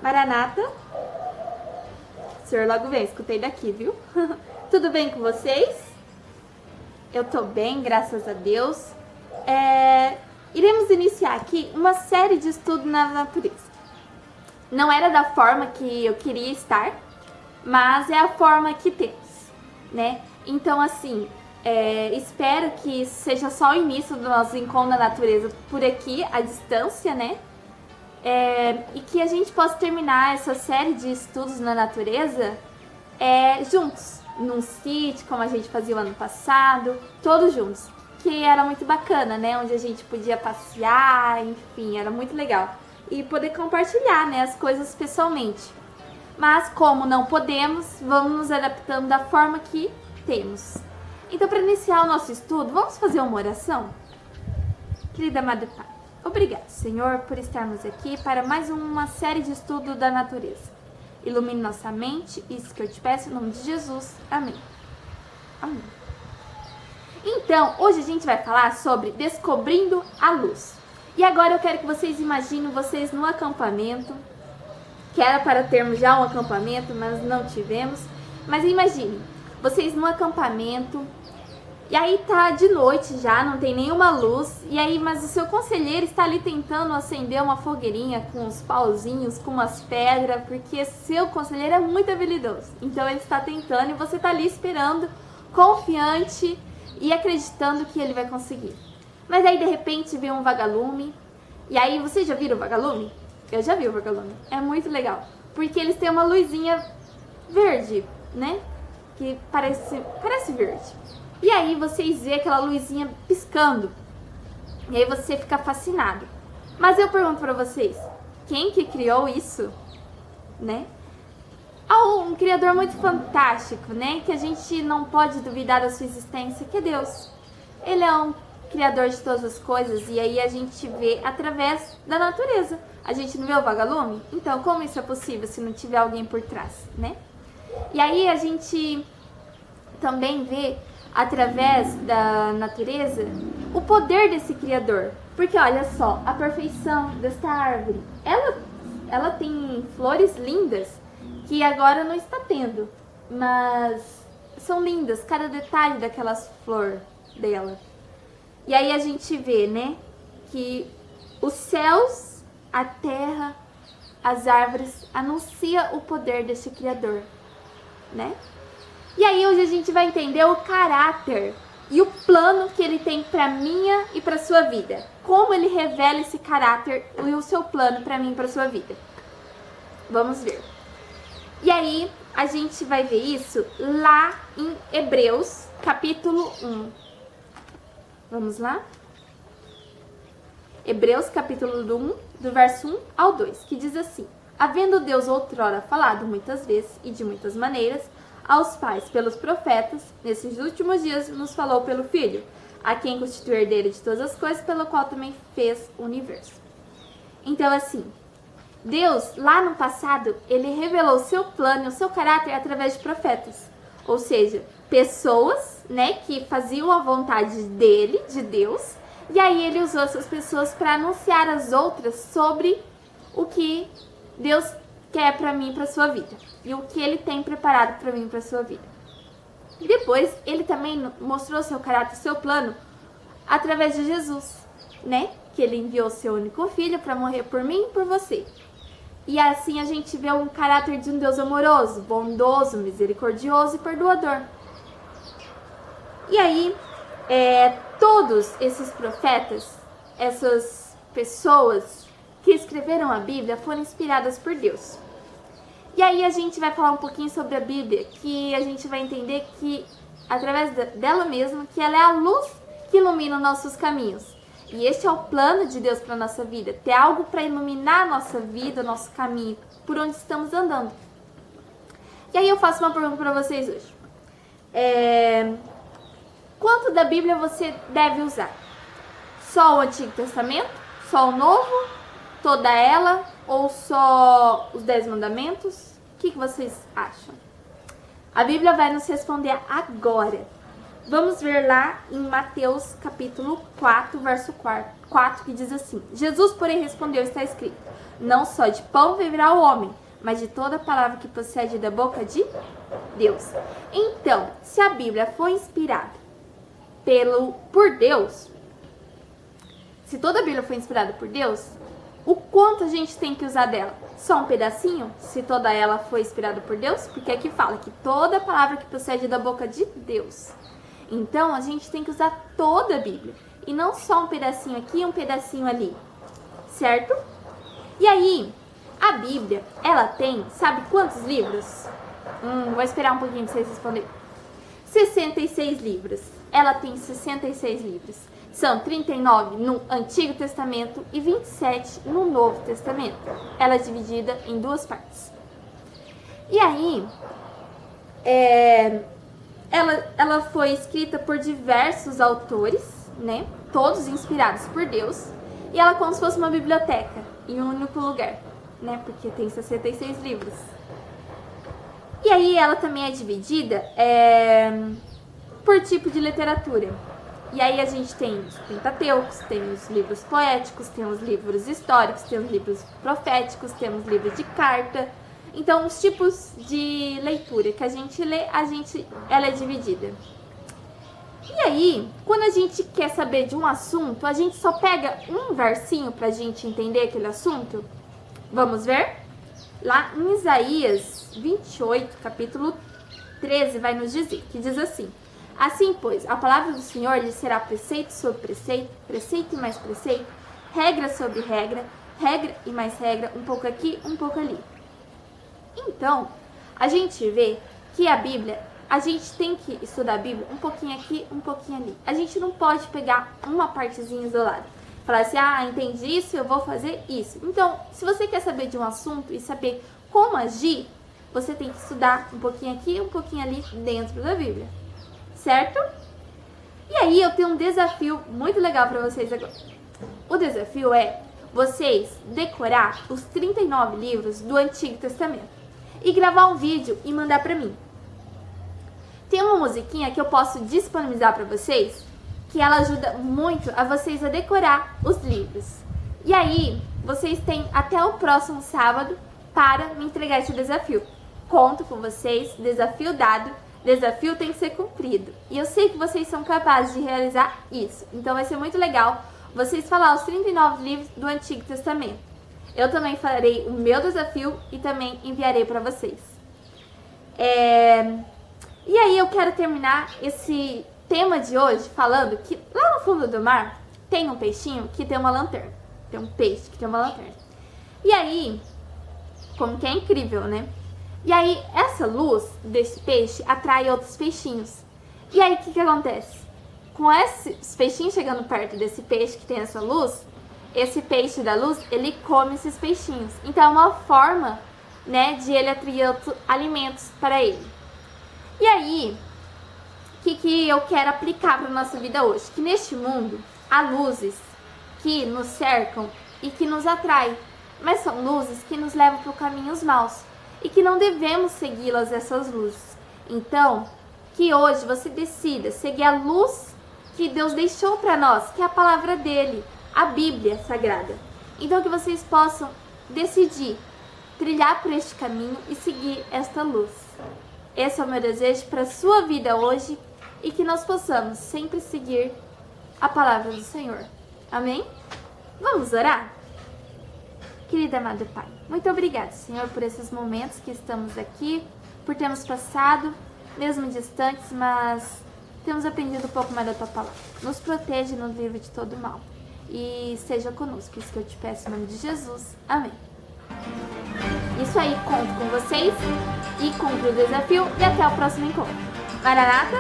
Maranata. O senhor logo vem, escutei daqui, viu? Tudo bem com vocês? Eu tô bem, graças a Deus. Iremos iniciar aqui uma série de estudo na natureza. Não era da forma que eu queria estar, mas é a forma que temos, né? Então, assim, espero que seja só o início do nosso encontro na natureza por aqui, à distância, né? E que a gente possa terminar essa série de estudos na natureza juntos, num sítio, como a gente fazia o ano passado, todos juntos, que era muito bacana, né? Onde a gente podia passear, enfim, era muito legal. E poder compartilhar, né, as coisas pessoalmente. Mas como não podemos, vamos nos adaptando da forma que temos. Então, para iniciar o nosso estudo, vamos fazer uma oração? Querida Amado Pai, obrigado, Senhor, por estarmos aqui para mais uma série de estudo da natureza. Ilumine nossa mente, isso que eu te peço em nome de Jesus. Amém. Amém. Então, hoje a gente vai falar sobre descobrindo a luz. E agora eu quero que vocês imaginem vocês no acampamento, que era para termos já um acampamento, mas não tivemos. Mas imagine, vocês no acampamento, e aí tá de noite já, não tem nenhuma luz, e aí, mas o seu conselheiro está ali tentando acender uma fogueirinha com uns pauzinhos, com umas pedras, porque seu conselheiro é muito habilidoso. Então ele está tentando e você tá ali esperando, confiante e acreditando que ele vai conseguir. Mas aí de repente vem um vagalume, e aí vocês já viram o vagalume? Eu já vi o vagalume, é muito legal, porque eles têm uma luzinha verde, né? Que parece verde. E aí vocês vê aquela luzinha piscando. E aí você fica fascinado. Mas eu pergunto pra vocês, quem que criou isso? Né? Há um criador muito fantástico, né? Que a gente não pode duvidar da sua existência, que é Deus. Ele é um criador de todas as coisas e aí a gente vê através da natureza. A gente não vê o vagalume? Então, como isso é possível se não tiver alguém por trás, né? E aí a gente também vê através da natureza o poder desse criador, porque olha só, a perfeição desta árvore, ela tem flores lindas que agora não está tendo, mas são lindas, cada detalhe daquelas flores dela. E aí a gente vê, né, que os céus, a terra, as árvores anuncia o poder desse criador, né? E aí hoje a gente vai entender o caráter e o plano que ele tem para minha e para sua vida. Como ele revela esse caráter e o seu plano para mim e para sua vida. Vamos ver. E aí a gente vai ver isso lá em Hebreus, capítulo 1. Vamos lá? Hebreus, capítulo 1, do verso 1 ao 2, que diz assim: havendo Deus outrora falado muitas vezes e de muitas maneiras aos pais pelos profetas, nesses últimos dias nos falou pelo Filho, a quem constituiu herdeiro de todas as coisas, pelo qual também fez o universo. Então, assim, Deus, lá no passado, ele revelou o seu plano e o seu caráter através de profetas. Ou seja, pessoas, né, que faziam a vontade dele, de Deus, e aí ele usou essas pessoas para anunciar às outras sobre o que Deus quer para mim e para sua vida, e o que ele tem preparado para mim e para sua vida. E depois ele também mostrou seu caráter, seu plano através de Jesus, né? Que ele enviou seu único filho para morrer por mim e por você. E assim a gente vê um caráter de um Deus amoroso, bondoso, misericordioso e perdoador. E aí todos esses profetas, essas pessoas que escreveram a Bíblia foram inspiradas por Deus. E aí a gente vai falar um pouquinho sobre a Bíblia, que a gente vai entender que, através dela mesma, que ela é a luz que ilumina os nossos caminhos. E este é o plano de Deus para a nossa vida, ter algo para iluminar a nossa vida, o nosso caminho, por onde estamos andando. E aí eu faço uma pergunta para vocês hoje. Quanto da Bíblia você deve usar? Só o Antigo Testamento? Só o Novo? Toda ela ou só os 10 mandamentos? O que vocês acham? A Bíblia vai nos responder agora. Vamos ver lá em Mateus capítulo 4, verso 4, que diz assim: Jesus, porém, respondeu, está escrito, não só de pão viverá o homem, mas de toda palavra que procede da boca de Deus. Então, se a Bíblia foi inspirada por Deus, se toda a Bíblia foi inspirada por Deus, o quanto a gente tem que usar dela? Só um pedacinho? Se toda ela foi inspirada por Deus? Porque aqui fala que toda palavra que procede da boca de Deus. Então, a gente tem que usar toda a Bíblia. E não só um pedacinho aqui e um pedacinho ali. Certo? E aí, a Bíblia, ela tem, sabe quantos livros? Vou esperar um pouquinho pra vocês responderem. 66 livros. Ela tem 66 livros. São 39 no Antigo Testamento e 27 no Novo Testamento. Ela é dividida em duas partes. E aí, ela foi escrita por diversos autores, né? Todos inspirados por Deus. E ela é como se fosse uma biblioteca em um único lugar, né? Porque tem 66 livros. E aí ela também é dividida por tipo de literatura. E aí a gente tem os Pentateucos, tem os livros poéticos, tem os livros históricos, tem os livros proféticos, temos livros de carta. Então, os tipos de leitura que a gente lê, ela é dividida. E aí, quando a gente quer saber de um assunto, a gente só pega um versinho pra gente entender aquele assunto? Vamos ver? Lá em Isaías 28, capítulo 13, vai nos dizer, que diz assim: assim, pois, a palavra do Senhor lhe será preceito sobre preceito, preceito e mais preceito, regra sobre regra, regra e mais regra, um pouco aqui, um pouco ali. Então, a gente vê que a Bíblia, a gente tem que estudar a Bíblia um pouquinho aqui, um pouquinho ali. A gente não pode pegar uma partezinha isolada. Falar assim, entendi isso, eu vou fazer isso. Então, se você quer saber de um assunto e saber como agir, você tem que estudar um pouquinho aqui, um pouquinho ali dentro da Bíblia. Certo? E aí eu tenho um desafio muito legal para vocês agora. O desafio é vocês decorar os 39 livros do Antigo Testamento e gravar um vídeo e mandar para mim. Tem uma musiquinha que eu posso disponibilizar para vocês, que ela ajuda muito a vocês a decorar os livros. E aí, vocês têm até o próximo sábado para me entregar esse desafio. Conto com vocês, desafio dado. Desafio tem que ser cumprido. E eu sei que vocês são capazes de realizar isso. Então vai ser muito legal vocês falar os 39 livros do Antigo Testamento. Eu também farei o meu desafio e também enviarei para vocês. E aí eu quero terminar esse tema de hoje falando que lá no fundo do mar tem um peixinho que tem uma lanterna. Tem um peixe que tem uma lanterna. E aí, como que é incrível, né? E aí, essa luz desse peixe atrai outros peixinhos. E aí, o que acontece? Com esses peixinhos chegando perto desse peixe que tem essa luz, esse peixe da luz, ele come esses peixinhos. Então, é uma forma, né, de ele atrair outros alimentos para ele. E aí, o que eu quero aplicar para a nossa vida hoje? Que neste mundo, há luzes que nos cercam e que nos atraem. Mas são luzes que nos levam para caminhos maus. E que não devemos segui-las, essas luzes. Então, que hoje você decida seguir a luz que Deus deixou para nós, que é a palavra dele, a Bíblia Sagrada. Então, que vocês possam decidir trilhar por este caminho e seguir esta luz. Esse é o meu desejo para a sua vida hoje e que nós possamos sempre seguir a palavra do Senhor. Amém? Vamos orar? Querido amado Pai, muito obrigada, Senhor, por esses momentos que estamos aqui, por termos passado, mesmo distantes, mas temos aprendido um pouco mais da Tua palavra. Nos protege e nos livre de todo mal. E seja conosco, isso que eu te peço em nome de Jesus. Amém. Isso aí, conto com vocês e cumpro o desafio e até o próximo encontro. Maranata!